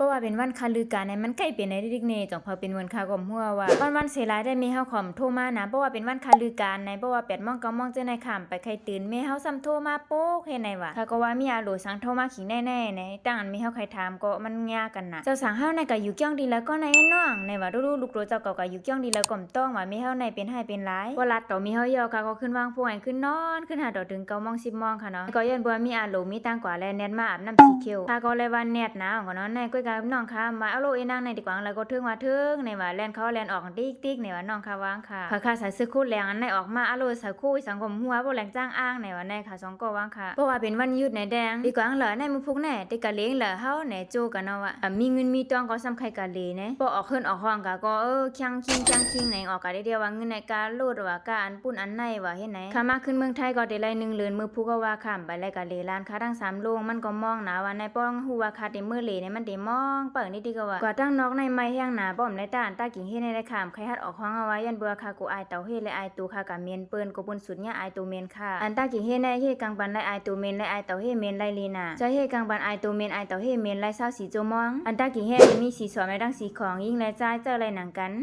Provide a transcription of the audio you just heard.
ราะว่าเป็นวันคาลือการในมันใกล้เป็นในดิกเนจังพอเป็นวันคากอมหัวว่าวันเสลายได้มีเฮาขอมโทรมานะเพราะว่าเป็นวันคาลือการในเพราะว่า8:00 9:00เจ้าในข้ามไปใครตื่นแม่เฮาซ้ำโทรมาโป๊กเฮ็ดไหนวะเขาก็ว่ามีอาโหลสังโทรมาขิงแน่ๆในตั้งอันมีเฮาใครถามก็มันยากกันน่ะเจ้าสังเฮาในก็อยู่เกี้ยงดีแล้วก็ในน้องในว่าดูๆลูกโตเจ้าก็อยู่เกี้ยงดีแล้วก็ต้องว่ามีเฮาในเป็นให้เป็นหลายบ่ลัดต่อมีเฮายอค่ะก็ขึ้นวางผู้ให้ขึ้นนอนขึ้นหาดอกถึง9:00 10:00ค่ะเนาะก็ย้อนบ่มีอาโหลมีตังกว่าแลแนทมาอาบน้ำสีเขียวค่ะก็เลยว่าแนทนะก็เนาะในก้อยกับน้องค่ะมาเอาโลอีนางในดีกว่าแล้วก็ถึงว่าถึงในว่าแล่นเข้าแล่นออกติ๊กๆในว่าน้องค่ะวางค่ะค่ะใส่ซื้อคู่แรงอันในออกมาเอาโลใส่คู่สังคมหัวบ่แรงจ้างอ้างในว่าในค่ะ2ก็วางค่ะเพราะว่าเป็นวันหยุดในแดงดีกว่าเหรอในมือพุกแน่ติกะเลงเหรอเฮาแหนโจกันเนาะว่ามีเงินมีตองก็สำใครกะเลนะบ่ออกขึ้นออกห้องก็คังคิงไหนออกก็ได้เดียวว่าเงินในการโลดว่าการอันปุ่นอันในว่าเฮ็ดไหนค่ะมาขึ้นเมืองไทยก็ได้ไล่1เดือนมือพุกก็ว่าข้ามไปไล่กะเลร้านค้าทั้ง3โรงมันก็มองนะว่าในป้องฮู้ว่าคาเต็มมือเลเนี่ยมันได้มองเปิดนี่ดีก็ว่าตั้งนอกในไม้แห้งหนาป้อมในตาอันตากิ่งเฮ็ดในได้ข้ามใครฮัดออกห้องเอาไว้ยันเบื่อค่ะกูอายเต่าเฮ็ดและอายตูค่ะกะเมียนเปิ้นกูปุ่นสุดเนี่ยอายตูเมียนค่ะอันตากิ่งเฮ็ดในเฮ็ดกลางปันและอายตูเมียนและอายเต่าเฮ็ดเมียนไล่ลีน่ะใจเฮ็ดกลางปันอายตูเมียนอายเต่าเฮ็ดเมียนไล่24 ชั่วโมงอันตากิ่งเฮ็ดมีสีสอนในดังสีของยิ่งและจ่ายเจอไรหนังกัน